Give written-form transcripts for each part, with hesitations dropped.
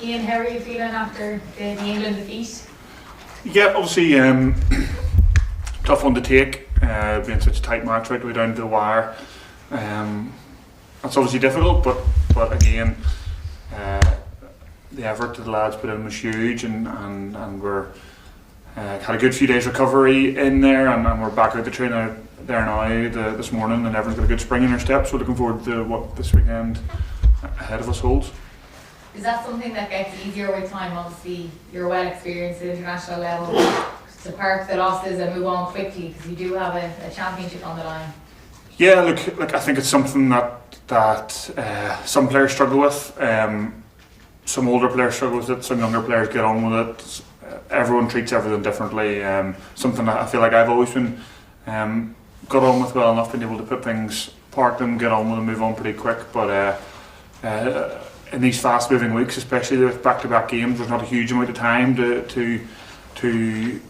Iain, how are you feeling after the England defeat? Yeah, obviously tough one to take, being such a tight match right the way down to the wire. That's obviously difficult, but again, the effort that the lads put in was huge, and we're had a good few days recovery in there, and we're back out the train out there now this morning, and everyone's got a good spring in their step. So looking forward to what this weekend ahead of us holds. Is that something that gets easier with time? Obviously, you're well experienced at international level to park the losses and move on quickly because you do have a championship on the line. Yeah, look, I think it's something that some players struggle with. Some older players struggle with it. Some younger players get on with it. Everyone treats everything differently. Something that I feel like I've always been got on with well enough, been able to put things, park them, get on with them, move on pretty quick. But in these fast-moving weeks, especially with back-to-back games, there's not a huge amount of time to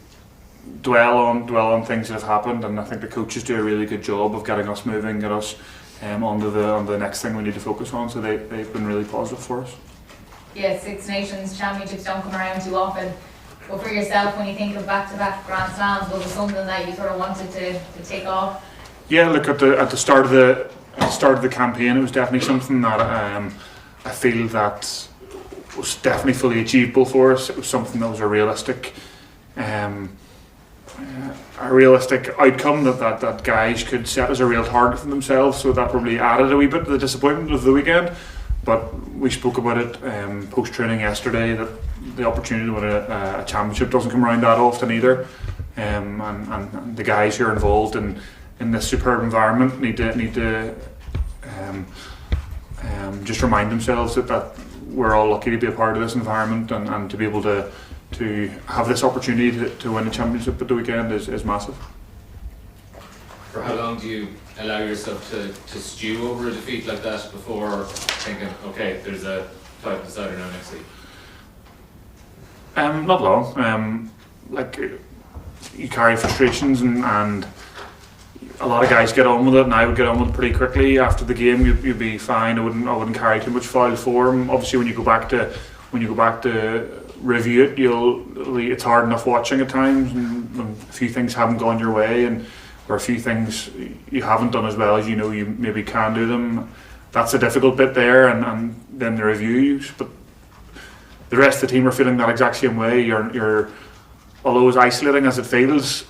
dwell on things that have happened, and I think the coaches do a really good job of getting us moving, get us on the next thing we need to focus on. So they've been really positive for us. Yeah, Six Nations championships don't come around too often. But for yourself, when you think of back-to-back Grand Slams, was it something that you sort of wanted to take off? Yeah, look, at the start of the campaign, it was definitely something that I feel that was definitely fully achievable for us. It was something that was a realistic outcome that guys could set as a real target for themselves. So that probably added a wee bit to the disappointment of the weekend. But we spoke about it post training yesterday, that the opportunity to win a championship doesn't come around that often either. And the guys who are involved in this superb environment need to just remind themselves that we're all lucky to be a part of this environment, and to be able to have this opportunity to win a championship at the weekend is massive. For how long do you allow yourself to stew over a defeat like that before thinking, okay, there's a title decider now next week? Not long. Like, you carry frustrations, and a lot of guys get on with it, and I would get on with it pretty quickly. After the game, you'd be fine. I wouldn't carry too much foul form. Obviously, when you go back to review it, it's hard enough watching at times, and when a few things haven't gone your way, or a few things you haven't done as well as you know you maybe can do them. That's a difficult bit there, and then the reviews. But the rest of the team are feeling that exact same way. You're although as isolating as it feels,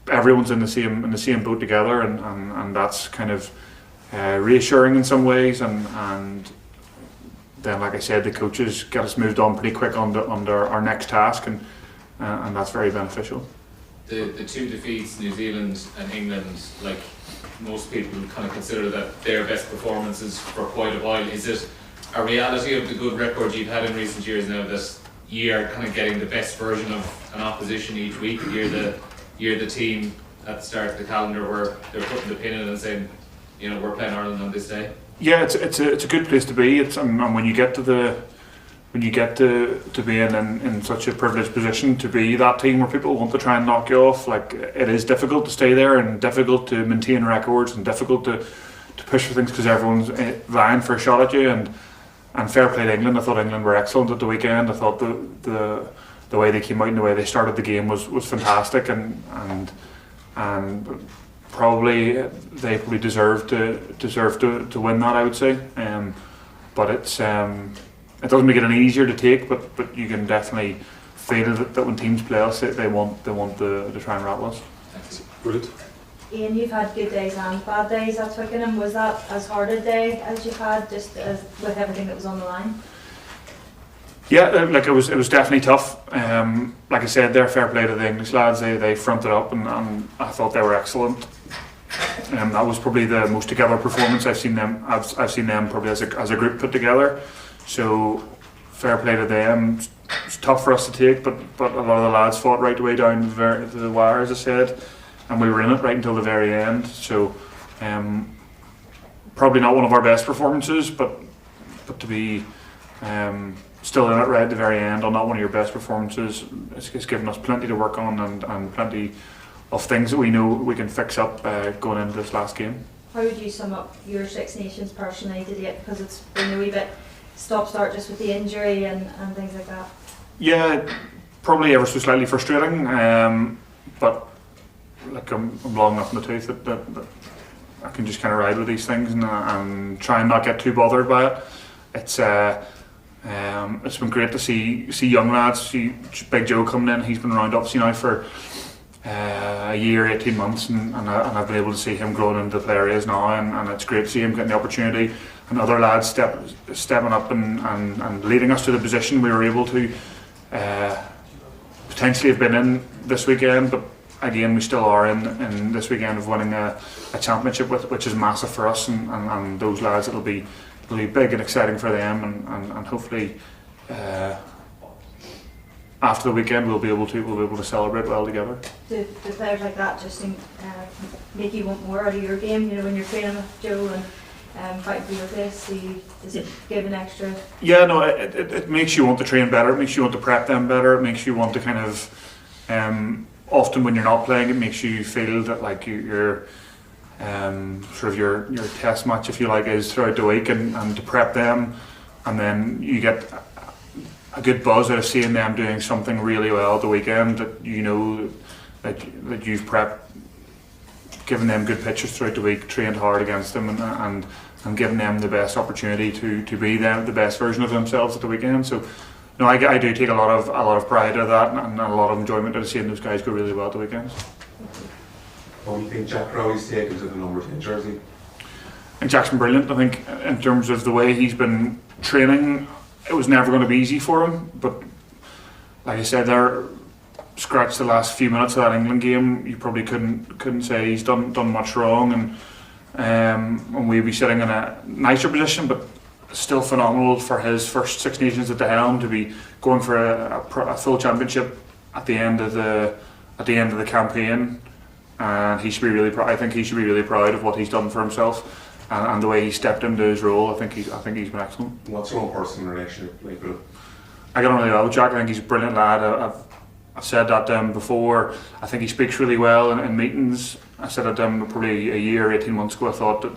everyone's in the same boat together, and that's kind of reassuring in some ways. And then, like I said, the coaches get us moved on pretty quick under our next task, and that's very beneficial. The two defeats, New Zealand and England, like most people kind of consider that their best performances for quite a while. Is it a reality of the good record you've had in recent years now that you are kind of getting the best version of an opposition each week? You're the team at the start of the calendar where they're putting the pin in and saying, we're playing Ireland on this day. Yeah, it's a good place to be. And when you get to be in such a privileged position to be that team where people want to try and knock you off, like, it is difficult to stay there, and difficult to maintain records, and difficult to push for things because everyone's vying for a shot at you. And fair play to England. I thought England were excellent at the weekend. I thought the way they came out and the way they started the game was fantastic, and probably they deserved to win that, I would say. But it doesn't make it any easier to take, but you can definitely feel that when teams play us, they want to try and rattle us. Brilliant. Iain, you've had good days and bad days at Twickenham. Was that as hard a day as you've had, just with everything that was on the line? Yeah, like it was definitely tough. Like I said, they're fair play to the English lads. They fronted up, and I thought they were excellent. That was probably the most together performance I've seen them. I've seen them probably as a group put together. So fair play to them. It's tough for us to take, but a lot of the lads fought right the way down to the wire, as I said, and we were in it right until the very end. So probably not one of our best performances, but to be still in it right at the very end on not one of your best performances, it's given us plenty to work on, and plenty of things that we know we can fix up going into this last game. How would you sum up your Six Nations personally to date? Because it's been a wee bit stop-start just with the injury and things like that? Yeah, probably ever so slightly frustrating, but like I'm long enough in the tooth that I can just kind of ride with these things and try and not get too bothered by it. It's been great to see young lads, see Big Joe coming in. He's been around obviously now for a year, 18 months, and I've been able to see him growing into the player he is now, and it's great to see him getting the opportunity, and other lads stepping up and leading us to the position we were able to potentially have been in this weekend, but again we still are in this weekend of winning a championship, which is massive for us, and those lads, it'll be big and exciting for them, and hopefully after the weekend we'll be able to celebrate well together. Do players like that just make you want more out of your game? You know, when you're training with Joe and fighting for your place, does it give an extra? Yeah, no, it makes you want to train better. It makes you want to prep them better. It makes you want to kind of often when you're not playing, it makes you feel that like you're sort of your test match, if you like, is throughout the week, and to prep them, and then you get a good buzz out of seeing them doing something really well at the weekend that you know that you've prepped, giving them good pitches throughout the week, trained hard against them, and giving them the best opportunity to be the best version of themselves at the weekend. So no, I do take a lot of pride out of that, and a lot of enjoyment out of seeing those guys go really well at the weekends. What do you think Jack Crowley's take into the number 10 jersey? And Jack's been brilliant. I think in terms of the way he's been training, it was never going to be easy for him, but like I said there, scratch the last few minutes of that England game, you probably couldn't say he's done much wrong, and we'd be sitting in a nicer position, but still phenomenal for his first Six Nations at the helm to be going for a full championship at the end of the campaign, and he should be really proud. I think he should be really proud of what he's done for himself. And the way he stepped into his role, I think he's been excellent. What's your own personal relationship like with him? I get on really well with Jack. I think he's a brilliant lad. I've said that to him before. I think he speaks really well in meetings. I said it to him probably a year, 18 months ago. I thought that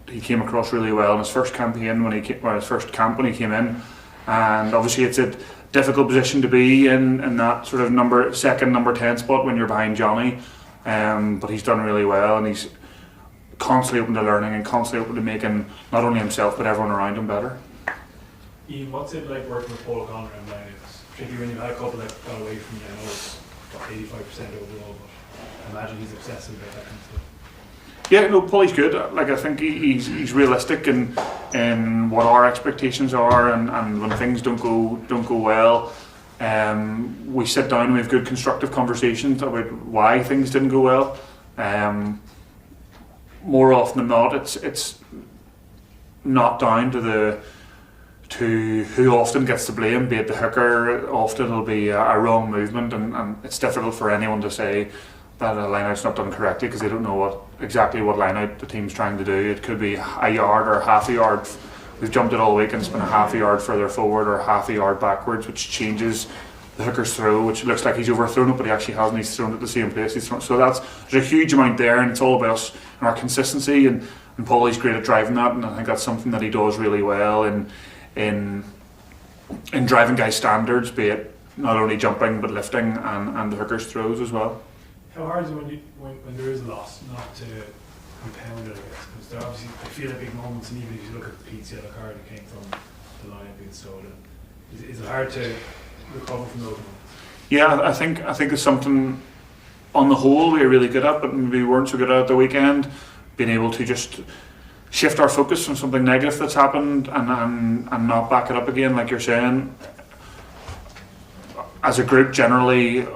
he came across really well in his first campaign his first camp when he came in. And obviously it's a difficult position to be in that sort of number 10 spot when you're behind Johnny. But he's done really well, and he's constantly open to learning and constantly open to making not only himself but everyone around him better. Ian, what's it like working with Paul O'Connor and Brian? It's tricky when you've had a couple that got away from you. I know it's 85% overall, but I imagine he's obsessive about that kind of stuff. Yeah, no, Paulie's good. Like I think he's realistic in what our expectations are, and when things don't go well, we sit down and we have good constructive conversations about why things didn't go well. More often than not, it's not down to who often gets the blame, be it the hooker. Often it'll be a wrong movement, and it's difficult for anyone to say that a line-out's not done correctly because they don't know exactly what line-out the team's trying to do. It could be a yard or half a yard. We've jumped it all week and it's been a half a yard further forward or half a yard backwards, which changes the hooker's throw, which looks like he's overthrown it, but he actually hasn't. He's thrown it at the same place he's thrown. So there's a huge amount there, and it's all about us and our consistency, and Paulie's great at driving that, and I think that's something that he does really well in driving guys' standards, be it not only jumping but lifting and the hooker's throws as well. How hard is it when there is a loss not to compound it, I guess? Because there obviously, I feel like big moments, and even if you look at Pete's yellow card that came from the line being stolen, is it hard to recover from those moments? Yeah, I think it's something on the whole we're really good at, but maybe we weren't so good at the weekend, being able to just shift our focus from something negative that's happened and not back it up again, like you're saying. As a group, generally,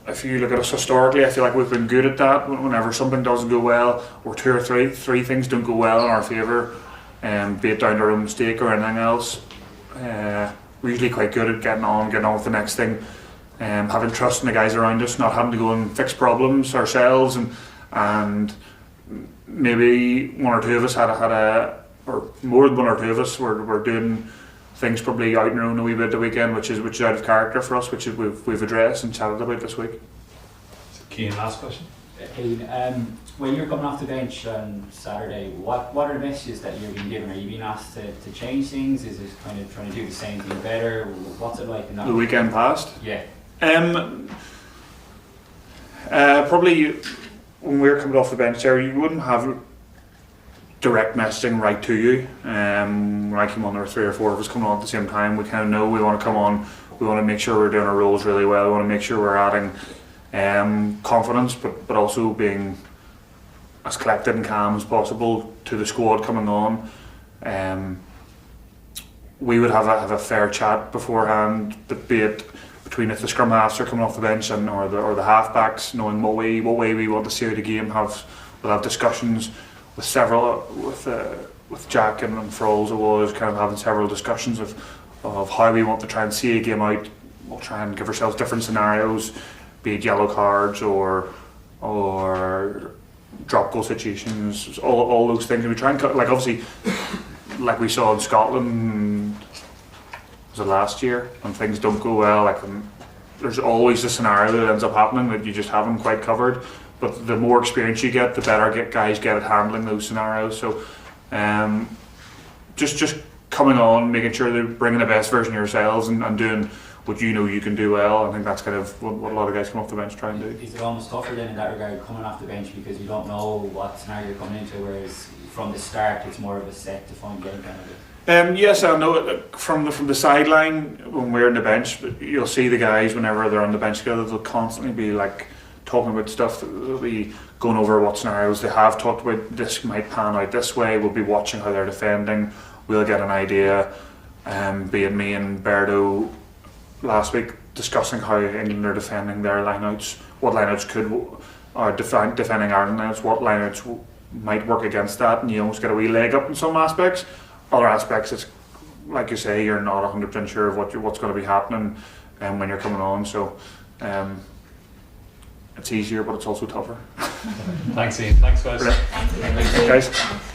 if you look at us historically, I feel like we've been good at that. Whenever something doesn't go well, or two or three things don't go well in our favour, be it down to our own mistake or anything else, we're usually quite good at getting on with the next thing, having trust in the guys around us, not having to go and fix problems ourselves, and maybe one or two of us or more than one or two of us were doing things probably out on our own a wee bit the weekend, which is out of character for us, which we've addressed and chatted about this week. So Cian, last question. When you're coming off the bench on Saturday, what are the messages that you're being given? Are you being asked to change things? Is it kind of trying to do the same thing better? What's it like in that? The weekend past? Yeah. Probably when we were coming off the bench there, you wouldn't have direct messaging right to you. When I came on, there were 3 or 4 of us coming on at the same time. We kind of know we want to come on, we want to make sure we're doing our roles really well, we want to make sure we're adding confidence, but also being as collected and calm as possible to the squad coming on. We would have a fair chat beforehand, be it between if the scrum halves are coming off the bench and or the halfbacks, knowing what way we want to see the game. We'll have discussions with Jack and Frolls. It was kind of having several discussions of how we want to try and see a game out. We'll try and give ourselves different scenarios, be it yellow cards or drop goal situations, all those things. We try and cut, like obviously, like we saw in Scotland, was it last year, when things don't go well, there's always a scenario that ends up happening that you just haven't quite covered. But the more experience you get, the better guys get at handling those scenarios. So just coming on, making sure they're bringing the best version of yourselves and doing what you know you can do well. I think that's kind of what a lot of guys come off the bench try and do. Is it almost tougher then in that regard, coming off the bench, because you don't know what scenario you're coming into, whereas from the start it's more of a set defined game kind of thing? Yes, I know from the sideline when we're on the bench, you'll see the guys whenever they're on the bench together, they'll constantly be like talking about stuff. They'll be going over what scenarios they have talked about. This might pan out this way. We'll be watching how they're defending. We'll get an idea. Be it me and Berto last week discussing how England are defending their lineouts, what lineouts are defending Ireland lineouts, what lineouts might work against that, and you almost get a wee leg up in some aspects. Other aspects, it's like you say, you're not 100% sure of what's going to be happening when you're coming on. So it's easier, but it's also tougher. Thanks, Ian. Thanks, guys. Thanks, guys.